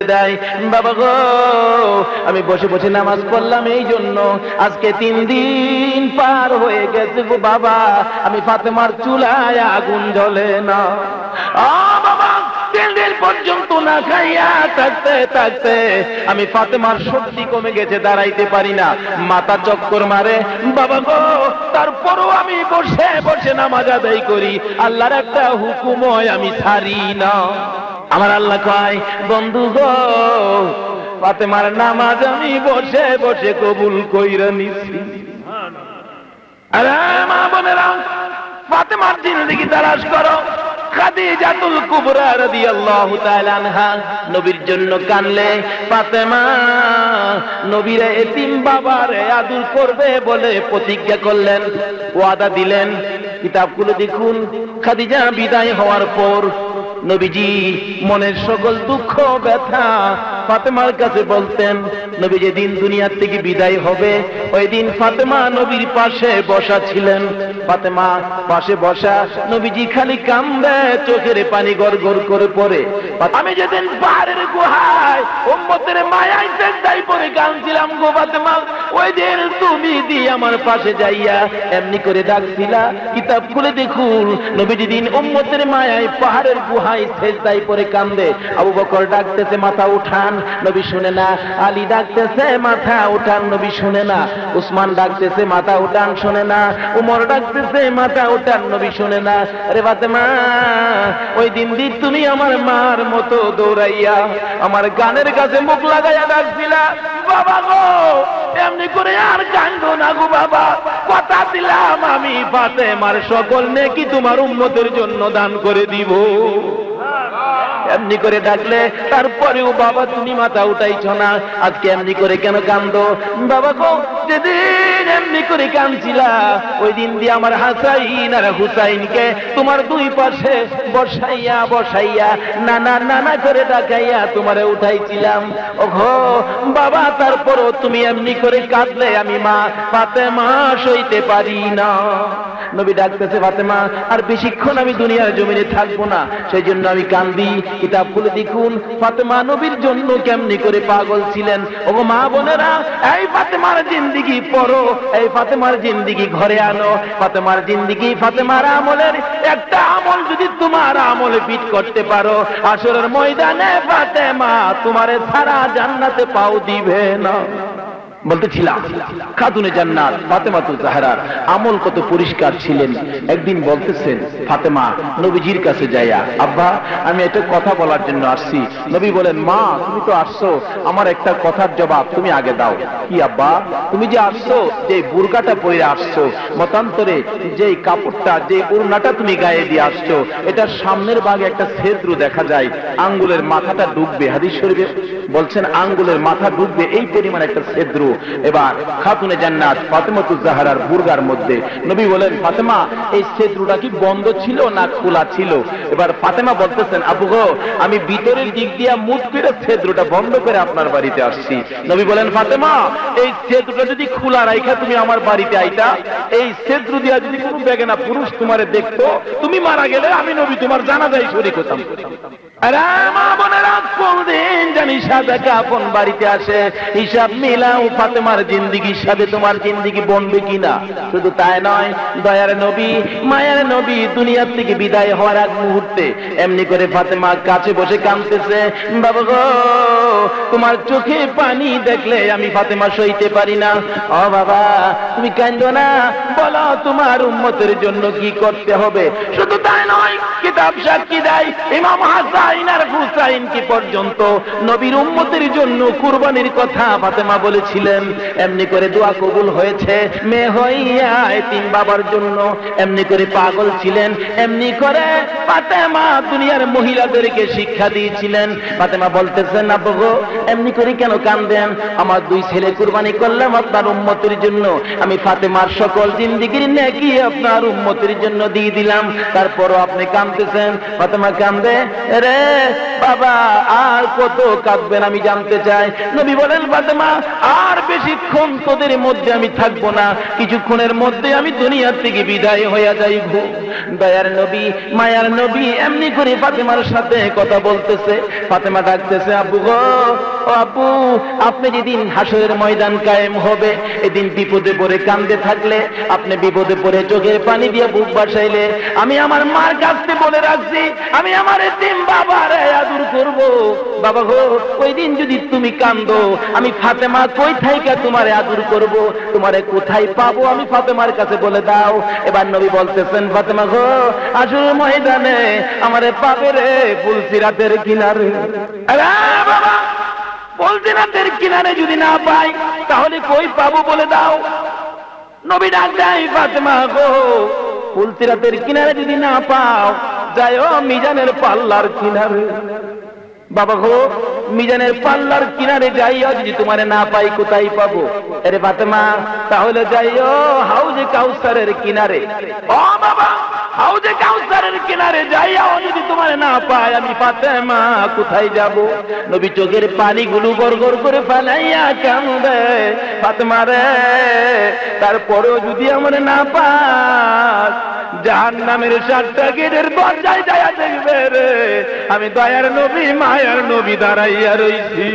দেয়। বাবা গো, আমি বসে বসে নামাজ পড়লাম এই জন্য, আজকে 3 দিন পার হয়ে গেছে গো বাবা, আমি ফাতেমার চুলায় আগুন জ্বলে না। বাবা 3 দিন পর্যন্ত না খাইয়া থাকতে থাকতে আমি ফাতেমার শক্তি কমে গেছে, দাঁড়াইতে পারি না, মাথা চক্কর মারে। বাবা গো, তারপরও আমি বসে বসে নামাজ আদায় করি, আল্লাহর একটা হুকুম হয় আমি ছাড়ি না। আমার আল্লাহ কয়, বন্ধু গো, ফাতেমার নামাজ আমি বসে বসে কবুল কইরা নিছি। আরে মা বোনেরা, ফাতেমার জিন্দেগি তালাশ করো। খাদিজাতুল কুবরা রাদিয়াল্লাহু তাআলা আনহা নবীর জন্য কানলে, ফাতেমা নবীর এতিম বাবারে আদর করবে বলে প্রতিজ্ঞা করলেন, ওয়াদা দিলেন। কিতাবগুলো দেখুন, খাদিজা বিদায় হওয়ার পর নবীজি মনের সকল দুঃখ ব্যথা ফাতেমার কাছে বলতেন। নবী যেদিন দুনিয়ার থেকে বিদায় হবে, ওই দিন ফাতেমা নবীর পাশে বসা ছিলেন। ফাতেমা পাশে বসা, নবীজি খালি কান্দে, চোখের পানি গড়গড় করে পড়ে। আমি যেদিন পাহাড়ের গুহায় উম্মতের মায়ায় সেজদায় পড়ে কাঁদছিলাম গো ফাতেমা, ওই দিন তুমি দি আমার পাশে যাইয়া এমনি করে ডাকছিলা। কিতাব খুলে দেখুন, নবী যেদিন উম্মতের মায়ায় পাহাড়ের গুহায় সেজদায় পড়ে কান্দে, আবু বকর ডাকতেছে মাথা উঠান, নবী শুনে না। আলী ডাকতেছে মাথা উঠান, নবী শুনে না। উসমান ডাকতেছে মাথা উঠান, শুনে না। উমর ডাকতেছে মাথা উঠান, নবী শুনে না। আরে ফাতেমা, ওই দিন দি তুমি আমার মার মতো দৌড়াইয়া আমার গানের কাছে মুখ লাগাইয়া ডাকছিলা। বাবা গো, এমনি করে আর কান্দো না গো বাবা, কথা দিলাম আমি ফাতেমার সকল নেকি তোমার উম্মতের জন্য দান করে দিব। এমনি করে ডাকলে তারপরেও বাবা তুমি মাথা উঠাইছো না, আজকে এমনি করে কেন কান্দো? বাবা গো, যেদিন এমনি করে কাঁদছিলা, ওই দিন দিয়ে আমার হাসাইন আর হুসাইনকে তোমার 2 পাশে বসাইয়া বসাইয়া নানা নানা করে ডাকাইয়া তোমারে উঠাইছিলাম। ওগো বাবা, তারপরও তুমি এমনি করে কাঁদলে আমি মা ফাতেমা সইতে পারি না। নবী ডাকতেছে, ফাতেমা আর বেশিক্ষণ আমি দুনিয়ার জমিনে থাকবো না, সেই জন্য আমি কান্দি। কিতাব খুলে দেখুন, ফাতেমা নবীর জন্য কেমনি করে পাগল ছিলেন। ওগো মা বোনেরা, এই ফাতেমার জিন্দেগি পড়ো, এই ফাতেমার জিন্দেগি ঘরে আনো। ফাতেমার জিন্দেগি, ফাতেমার আমলের একটা আমল যদি তোমার আমলে পিট করতে পারো, আসরের ময়দানে ফাতেমা তোমারে সারা জান্নাতে পাও দিবে না। বলতেছিলাম খাতুনে জান্নাত ফাতেমাতুজ জাহরার আমল কত পরিষ্কার ছিলেন। একদিন বলতেছেন ফাতেমা নবীজির কাছে যাইয়া, আব্বা আমি একটা কথা বলার জন্য আসছি। নবী বলেন, মা তুমি তো আসছো, আমার একটা কথার জবাব তুমি আগে দাও। কি আব্বা? তুমি যে আসছো, যে বুরকাটা পরে আসছো, মতান্তরে যে কাপড়টা, যে ওড়নাটা তুমি গায়ে দিয়ে আসছো, এটার সামনের ভাগে একটা ছিদ্র দেখা যায়, আঙ্গুলের মাথাটা ডুববে। হাদিস শরীফে বলছেন আঙ্গুলের মাথা ডুববে, এই পরিমাণ একটা ছিদ্র। এবার খাতুনে জান্নাত ফাতেমাতুজ জাহরার বুরগার মধ্যে নবী বলেন, ফাতেমা এই ছিদ্রটা কি বন্ধ ছিল না খোলা ছিল? এবার ফাতেমা বলতেছেন, আবু গো, আমি ভিতরের দিক দিয়া মুখ করে ছিদ্রটা বন্ধ করে আপনার বাড়িতে আসছি। নবী বলেন, ফাতেমা এই ছিদ্রটা যদি খোলা রাইখা তুমি আমার বাড়িতে আইতা, এই ছিদ্র দিয়া যদি কোনো বেগানা পুরুষ তোমারে দেখতো, তুমি মারা গেলে আমি নবী তোমার জানাজায় শরীক হতাম। আরে মা বোনেরা, কোনদিন জানি সাদা কাফন বাড়িতে আসে, হিসাব মিলাও ফাতেমার জিন্দেগির সাথে তোমার জিন্দেগি বনবে কিনা। শুধু তাই নয়, দয়ার নবী মায়ের নবী দুনিয়ার থেকে বিদায় হওয়ার আগ মুহূর্তে এমনি করে ফাতেমা কাছে বসে কাঁদতেছে। বাবা গো, তোমার চোখে পানি দেখলে আমি ফাতেমা সইতে পারি না। ও বাবা, তুমি কাঁদো না, বলো তোমার উম্মতের জন্য কি করতে হবে। শুধু তাই নয়, কিতাব সাক্ষী দেয় ইমাম হাসান আর হুসাইন কি পর্যন্ত নবীর উম্মতের জন্য কুরবানির কথা ফাতেমা বলেছিলেন। এমনি করে দোয়া কবুল হয়েছে, মেয়ে হইয়া এতিম বাবার জন্য এমনি করে পাগল ছিলেন। এমনি করে ফাতেমা দুনিয়ার মহিলাদেরকে শিক্ষা দিয়েছিলেন। ফাতেমা বলতেছেন, আব্বু গো, এমনি করে কেন কান্দেন? আমার 2 ছেলে কুরবানি করলাম আপনার উম্মতের জন্য, আমি ফাতেমার সকল জিন্দেগির নেকি আপনার উম্মতের জন্য দিয়ে দিলাম, তারপরও আপনি কাঁদতেছেন। ফাতেমা কান্দে, রে বাবা আর কত কাঁদবেন আমি জানতে চাই। নবী বলেন, ফাতেমা আর বেশিক্ষণ তোদের মধ্যে আমি থাকবো না, কিছুক্ষণের মধ্যে আমি দুনিয়া থেকে বিদায় হয়ে যাইব। দয়ার নবী মায়ার নবী এমনি করে ফাতেমার সাথে কথা বলতেছে। ফাতেমা ডাকতেছে, আব্বু গো, ও আব্বু, আপনি যেদিন হাসরের ময়দান কায়েম হবে, এদিন বিপদে পড়ে কান্দে থাকলে, আপনি বিপদে পড়ে চোখের পানি দিয়ে বুক বাসাইলে, আমি আমার মার কাছে বলে রাখছি আমি আমার এতিম বাবারে আদর করব। বাবা গো, ওই দিন যদি তুমি কান্দো, আমি ফাতেমা কই থাইকা তোমারে আদর করব, তোমারে কোথায় পাবো আমি ফাতেমার কাছে বলে দাও। এবার নবী বলতেছেন, ফাতেমা গো, হাসরের ময়দানে আমারে পাবে রে ফুলসিরাতের কিনারে। আরে বাবা, ফুলসিরাতের কিনারে যদি না পাই তাহলে কই পাবো বলে দাও। নবী ডাক দেয়, ফাতেমা গো, ফুলসিরাতের কিনারে যদি না পাও, যাও মিজানের পাল্লার কিনারে। বাবা গো, মিজানের পাল্লার কিনারে যাইও, যদি তোমারে না পাই কোথায় পাবো? আরে ফাতেমা, তাহলে যাইও হাউজে কাউসারের কিনারে। ও বাবা, হাউজে কাউসারের কিনারে যাইও, যদি তোমারে না পাই আমি ফাতেমা কোথায় যাব? নবী চোখের পানিগুলো গড়গড় করে ফেলাইয়া কান্দে, ফাতেমা রে, তারপরেও যদি আমারে না পাস, জাহান্নামের 7টা গেটের দরজায় যাইয়া দেখবে রে আমি দয়ার নবী মায়ার নবী দাঁড়াইয়া রইছি।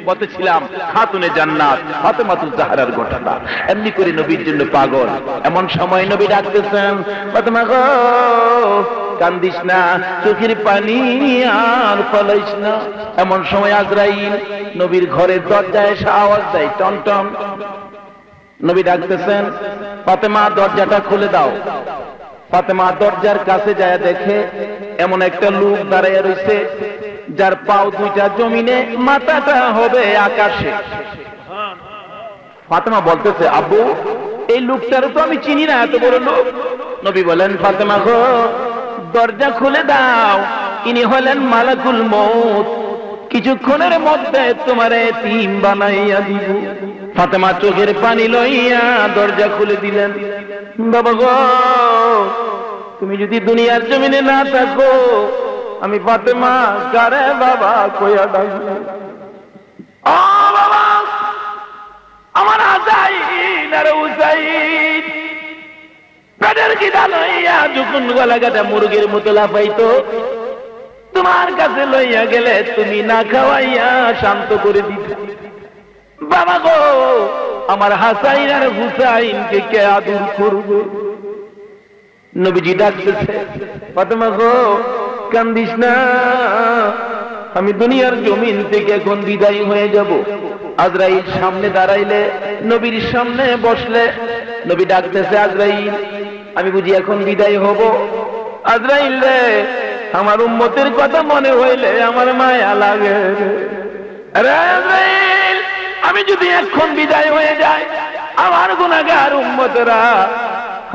বলতেছিলাম খাতুনে জান্নাত ফাতেমাতুজ জাহরার ঘটনা। এমনি করে নবীর জন্য পাগল। এমন সময় নবী ডাকতেছেন, ফাতেমা গো, কান্দিস না, চোখের পানি আর ফলাইস না। এমন সময় আজরাইল নবীর ঘরের দরজায় এসে আওয়াজ দেয়, টন টন। নবী ডাকতেছেন, ফাতেমা দরজাটা খুলে দাও। ফাতেমা দরজার কাছে যায়, দেখে এমন একটা লোক দাঁড়াইয়া রইছে, যার পাও দুইটা জমিনে, মাথাটা হবে আকাশে। ফাতেমা বলতেছে, আব্বু, এই লোকটার তো আমি চিনি না, এত বড় লোক। নবী বলেন, ফাতেমা গো, দরজা খুলে দাও, ইনি হলেন মালাকুল মউত, কিছুক্ষণের মধ্যে তোমার এতিম বানাইয়া দিব। ফাতেমা চোখের পানি লইয়া দরজা খুলে দিলেন। বাবা গো, তুমি যদি দুনিয়ার জমিনে না থাকো, আমি ফাতেমা কারে বাবা কইয়া ডাকবো? ও বাবা, আমার হাসাইন আর হুসাইন পেটের খিদা লইয়া যখন গলা কাটা মুরগির মতো লাফাইতো, তোমার কাছে লইয়া গেলে তুমি না খাওয়াইয়া শান্ত করে দিত। বাবা গো, আমার হাসাইন আর হুসাইনকে কে আদর করবে? নবীজি ডাকতেছে, ফাতেমা গো, কান্দিস না, আমি দুনিয়ার জমিন থেকে এখন বিদায় হয়ে যাব। আজরাইল সামনে দাঁড়াইলে, নবীর সামনে বসলে, নবী ডাকতেছে, আজরাইল, আমি বুঝি এখন বিদায় হব? আজরাইল রে, আমার উম্মতের কথা মনে হইলে আমার মায়া লাগে। আরে আজরাইল, আমি যদি এখন বিদায় হয়ে যাই, আমার গুনাহগার উম্মতরা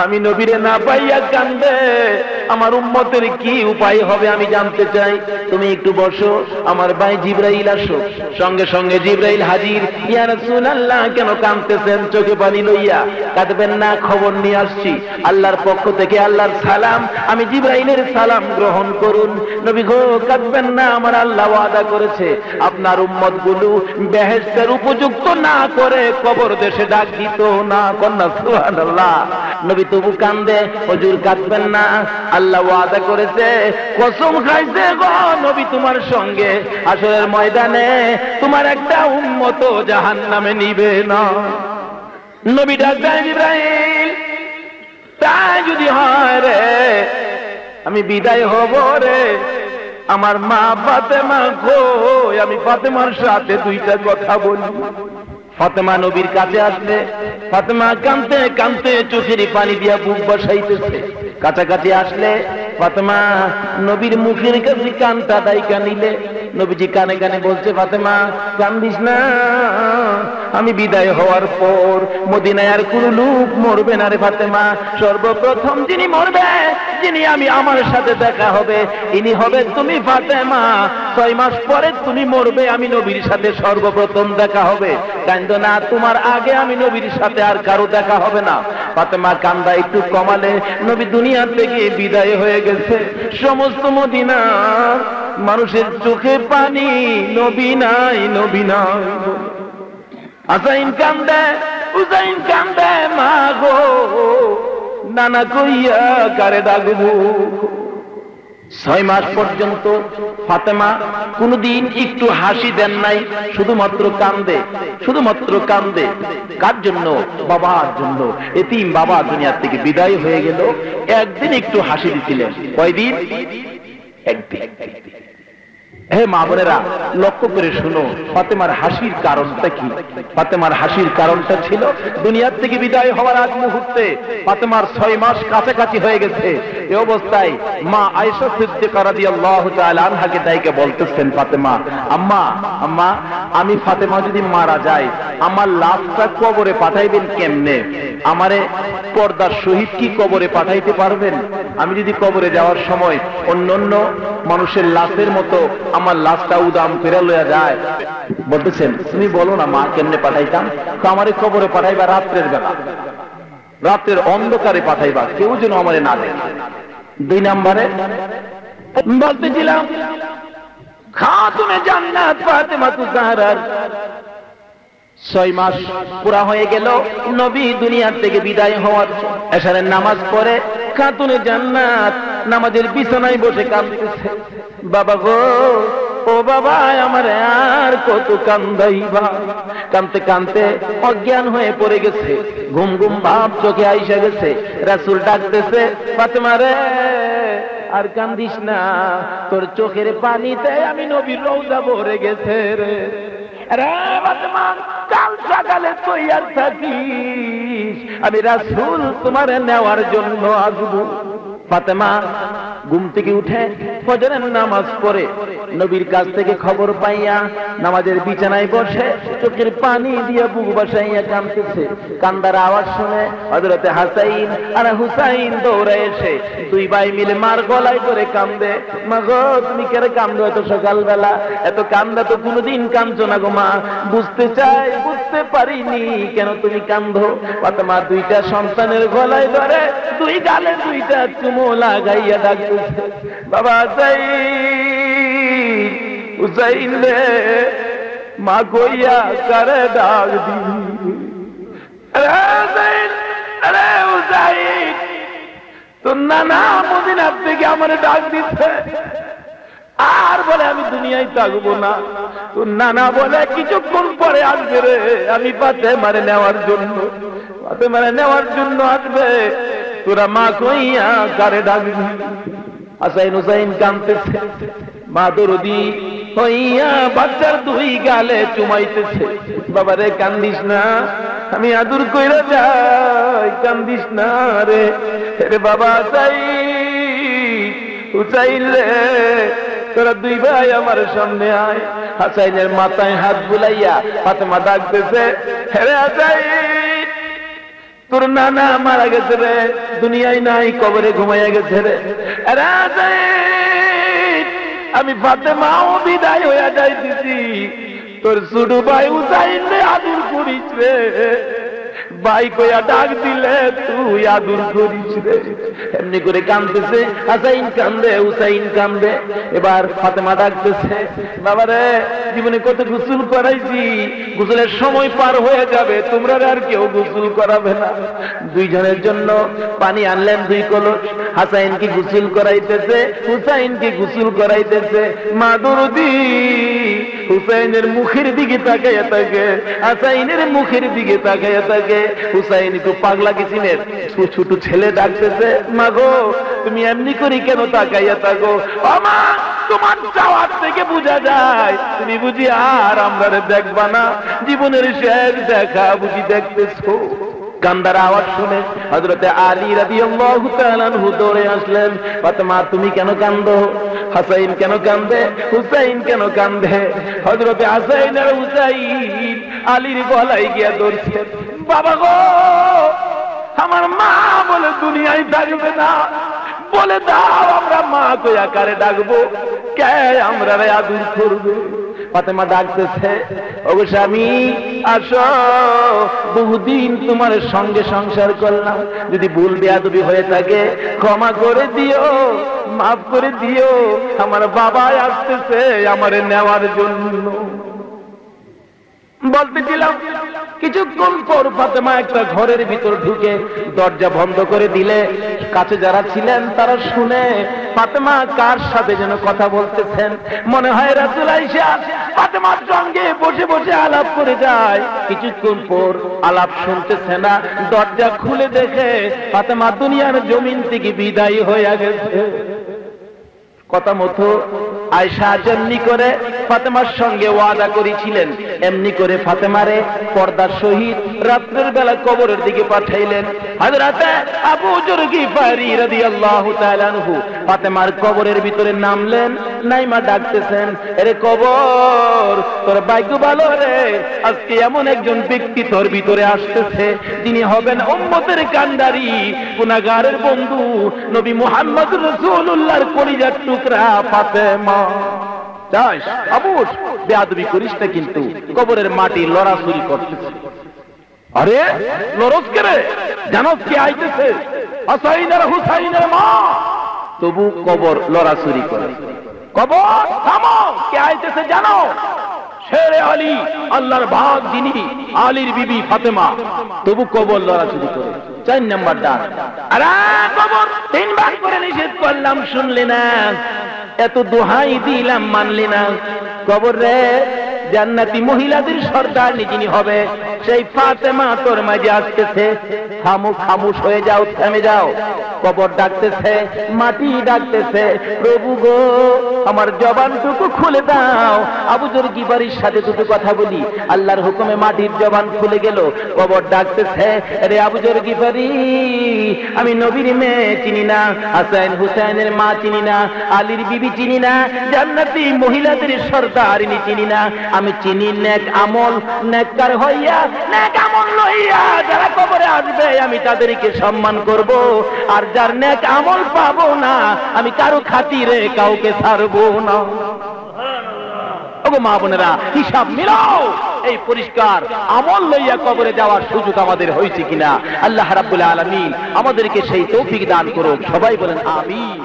আমি নবীরে না পাইয়া কান্দে, আমার উম্মতের কি উপায় হবে আমি জানতে চাই। তুমি একটু বসো, আমার ভাই জিবরাইল আসো। সঙ্গে সঙ্গে জিবরাইল হাজির। ইয়া রাসূলুল্লাহ, কেন কাঁদতেছেন চোখে পানি লইয়া? কাঁদবেন না, খবর নিয়ে আসছি আল্লাহর পক্ষ থেকে, আল্লাহর সালাম, আমি জিবরাইলের সালাম গ্রহণ করুন। নবী গো, কাঁদবেন না, আমার আল্লাহ ওয়াদা করেছে আপনার উম্মতগুলো বেহেশতের উপযুক্ত না করে কবর দেশে ডাক দিত না। কন্যা সুবহানাল্লাহ। নবী তবু কান্দে, হুজুর কাঁদবেন না, আল্লাহ ওয়াদা করেছে, কসম খাইছে গো নবী তোমার সঙ্গে হাসরের ময়দানে তোমার একটা উম্মত জাহান্নামে নিবে না। নবী ডাক দেয়, জিবরাইল, তাই যদি হয় রে, আমি বিদায় হব রে, আমার মা ফাতেমা কই, আমি ফাতেমার সাথে দুইটা কথা বলি। ফাতেমা নবীর কাছে আসলে, ফাতেমা কাঁদতে কাঁদতে চোখের পানি দিয়া বুক বসাইতেছে। কাছাকাছি আসলে ফাতেমা নবীর মুখের কাছে কানটা ডাইকা নিলে, নবীজি কানে কানে বলছে, ফাতেমা কান্দিস না, আমি বিদায় হওয়ার পর মদিনায় আর কোন লোক মরবে না রে ফাতেমা। সর্বপ্রথম যিনি মরবে, যিনি আমার সাথে দেখা হবে, ইনি হবে তুমি ফাতেমা। 6 মাস পরে তুমি মরবে, আমি নবীর সাথে সর্বপ্রথম দেখা হবে। কান্দো না, তোমার আগে আমি নবীর সাথে আর কারো দেখা হবে না। ফাতেমা কান্দা একটু কমালে, নবী দুনিয়া থেকে বিদায় হয়ে গেছে। সমস্ত মদিনা মানুষের চোখে পানি, নবী নাই, নবী নাই। হাসাইন কান্দে, হুসাইন কান্দে, মা গো নানা কইয়া কারে ডাকবো। 6 মাস পর্যন্ত ফাতেমা কোনদিন একটু হাসি দেন নাই, শুধুমাত্র কান্দে, শুধুমাত্র কান্দে। কার জন্য? বাবার জন্য। এতিম বাবা দুনিয়া থেকে বিদায় হয়ে গেল, একদিন একটু হাসি দিছিলেন। কয়দিন? একদিন। হে মা বোনেরা, লক্ষ্য করে শুনো, ফাতেমার হাসির কারণটা কি? ফাতেমার হাসির কারণটা ছিল দুনিয়ার থেকে বিদায় হওয়ার আগ মুহূর্তে ফাতেমার 6 মাস কাছাকাছি হয়ে গেছে। এই অবস্থায় মা আয়েশা সিদ্দিকা রাদিয়াল্লাহু তাআলা আনহাকে ডাইকে বলতেছেন, ফাতেমা, আম্মা, আম্মা, আমি ফাতেমা যদি মারা যায় আমার লাশটা কবরে পাঠাইবেন কেমনে? আমারে পর্দার সহিত কি কবরে পাঠাইতে পারবেন? আমি যদি কবরে যাওয়ার সময় অন্যান্য মানুষের লাশের মতো আমার লাশটা উদাম ফেরা লইয়া যায়, বলতেছেন তুমি বলো না মা কেমনে পাঠাইতাম? আমারে কবরে পাঠাইবা রাত্রের বেলা, রাত্রের অন্ধকারে পাঠাইবা, কেউ যেন আমারে না দেখে। 2 নম্বরে বলতেছিলাম খাতুনে জান্নাত ফাতেমাতুজ জাহরার 6 মাস পুরা হয়ে গেল, নবী দুনিয়ার থেকে বিদায় হওয়ার এশারের নামাজ পড়ে খাতুনে জান্নাত নামাজের বিছানায় বসে কাঁদতেছে, বাবা গো, ও বাবা আমার আর কত কান্দাইবা। কাঁদতে কাঁদতে অজ্ঞান হয়ে পড়ে গেছে, ঘুম ঘুম ভাব চোখে আইসা গেছে। রাসূল ডাকতেছে, ফাতেমা রে, আর কান্দিস না, তোর চোখের পানিতে আমি নবীর রওজা ভরে গেছে রে। রে ফাতেমা, কাল সকালে তৈয়ার থাকিস, আমি রাসূল তোমার নেওয়ার জন্য আসবো। ফাতেমা ঘুম থেকে উঠে ফজরের নামাজ পড়ে নবীর কাছ থেকে খবর পাইয়া নামাজের বিছানায় বসে চোখের পানি দিয়ে বুক বাসাইয়া কাঁদতেছে। কান্দার আওয়াজ শুনে হযরতে হাসাইন আর হুসাইন দৌড়ে এসে 2 ভাই মিলে মার গলায় করে কান্দে, মা গো তুমি কেন কান্দো এত সকালবেলা? এত কান্দা তো কোনোদিন কাঁদছো না গো মা, বুঝতে চাই, বুঝতে পারিনি কেন তুমি কান্দো। ফাতেমা 2টা সন্তানের গলায় ধরে 2 গালে 2টা চুমো লাগাইয়া ডাকতেছে, বাবা হুসাইন, হুসাইন রে, মা কইয়া কারে ডাক দিবি? আরে হুসাইন, তোর নানা মদিনা থেকে আমার ডাক দিচ্ছে, আর বলে আমি দুনিয়ায় থাকবো না। তোর নানা বলে কিছুক্ষণ পরে আসবে রে, আমি ফাতেমারে নেওয়ার জন্য, ফাতেমারে নেওয়ার জন্য আসবে, তোরা মা কইয়া কারে ডাকবি? হাসাইন হুসাইন কাঁদতেছে, মা দরদি হইয়া বাচ্চার 2 গালে চুমাইতেছে, বাবারে কান্দিস না, আমি আদর কইরা যাই, কান্দিস না রে। রে বাবা হুসাইন, হুসাইন রে, তোরা 2 ভাই আমার সামনে আয়। হাসাইনের মাথায় হাত বুলাইয়া ফাতেমা ডাকতেছে, হে হাসাইন, তোর নানা মারা গেছে রে, দুনিয়ায় নাই, কবরে ঘুমাইয়া গেছে রে। আরে হাসাইন, আমি ফাতেমাও বিদায় হইয়া যাইতেছি, তোর ছোট ভাই হুসাইন রে আদর করিস রে, ভাই কইয়া ডাক দিলে তুই আদর করিস রে। এমনি করে কাঁদতেছে, হাসাইন কান্দে, হুসাইন কান্দে। এবার ফাতেমা ডাকতেছে, বাবারে জীবনে কত গোসল করাইছি, গোসলের সময় পার হয়ে যাবে, তোমরা আর কেউ গোসল করাবে না। 2 জনের জন্য পানি আনলেন 2 কলস, হাসাইনকে গোসল করাইতেছে, হুসাইনকে গোসল করাইতেছে। মা দরদি হুসাইনের মুখের দিকে তাকাইয়া থাকে, হাসাইনের মুখের দিকে তাকাইয়া থাকে। হুসাইন একটু পাগলা কিসিমের ছোট ছেলে ডাকতেছে, মা গো তুমি এমনি করে কেন তাকাইয়া থাকো? ও মা, তোমার যাওয়ার থেকে বোঝা যায় তুমি বুঝি আর আমরা দেখবা না, জীবনের শেষ দেখা বুঝি দেখতেছো। কান্দার আওয়াজ শুনে হযরতে আলী রাদিয়াল্লাহু তাআলা আনহু দৌড়ে আসলেন, ফাতেমা তুমি কেন কান্দো? হাসাইন কেন কান্দে? হুসাইন কেন কান্দে? হযরতে হাসাইন আর হুসাইন আলীর গলায় গিয়া ধরছে, বাবা গো, আমার মা বলে দুনিয়ায় থাকবে না, বলে দাও আমরা মা কইয়া কারে ডাকবো, কে আমরা আদর করবে? ফাতেমা ডাকতেছে, ওগো স্বামী আসো, বহুদিন তোমার সঙ্গে সংসার করলাম, যদি ভুল বেয়াদবি হয়ে থাকে ক্ষমা করে দিও, মাফ করে দিও, আমার বাবা আসতেছে আমারে নেওয়ার জন্য। বলতেছিলাম কিছুক্ষণ পর ফাতেমা একটা ঘরের ভিতর ঢুকে দরজা বন্ধ করে দিলে কাছে যারা ছিলেন তারা শুনে ফাতেমা কার সাথে যেন কথা বলতেছেন, মনে হয় রাসূল আয়েশা ফাতেমার সঙ্গে বসে বসে আলাপ করে যায়। কিছুক্ষণ পর আলাপ শুনতেছে না, দরজা খুলে দেখে ফাতেমা দুনিয়ার জমিন থেকে বিদায় হয়ে গেছে। কথা মতো আয়েশা যেমনি করে ফাতেমার সঙ্গে ওয়াদা করেছিলেন এমনি করে ফাতেমারে পর্দার সহিত রাত্রের বেলা কবরের দিকে পাঠাইলেন। হযরতে আবু যর গিফারি রাদিয়াল্লাহু তাআলা আনহু ফাতেমার কবরের ভিতরে নামলেন, নাইমা ডাকতেছেন, এরে কবর তোর ভাগ্য ভালো রে, আজকে এমন একজন ব্যক্তি তোর ভিতরে আসতেছে যিনি হবেন উম্মতের কান্ডারি, গুনাহগারের বন্ধু, নবী মুহাম্মদ রাসূলুল্লাহর কলিজার টুকরা ফাতেমা। যাস আবুস, বেয়াদবি করিস না কিন্তু, কবরের মাটি লড়াছুরি করতেছে। আরে লরস কে রে, জানোস কে আইতেছে? হাসাইন আর হুসাইনের মা। তবু কবর লড়াছুরি করে। কবর থামো, কে আইতেছে জানো? শেরে আলী, আল্লাহর ভাগ যিনি, আলীর বিবি ফাতেমা। তবু কবর লড়াছুরি করে। 4 নাম্বার ডাক, আরে কবর 3 বার করে নিষেধ করলাম শুনলি না, এত দোহাই দিলাম মানলি না। কবর রে, জান্নাতি মহিলাদের সর্দার যিনি হবে সেই ফাতেমা তোর মাঝে আসতেছে। খামোশ হয়ে যাও, থেমে যাও। কবর ডাকতেছে, মাটি ডাকতেছে, প্রভু গো আমার জবানটুকু খুলে দাও, আবু যর গিফারির সাথে দুটো কথা বলি। আল্লাহর হুকুমে মাটির জবান খুলে গেল। কবর ডাকতেছে, আরে আবু যর গিফারি, আমি নবীর মেয়ে চিনি না, হাসান হুসাইনের মা চিনি না, আলীর বিবি চিনি না, জান্নাতি মহিলাদের সর্দারিনী চিনি না, আমি চিনি নেক আমল, নেককার হইয়া নেক আমল লইয়া যারা কবরে আসবে আমি তাদেরকে সম্মান করব, আর যার নেক আমল পাবো না আমি কারো খাতিরে কাউকে ছাড়বো না। ওগো মা বোনেরা, হিসাব মিলাও, এই পরিষ্কার আমল লইয়া কবরে যাওয়ার সুযোগ আমাদের হয়েছে কিনা। আল্লাহ রাব্বুল আলামিন আমাদেরকে সেই তৌফিক দান করুক। সবাই বলেন আমিন।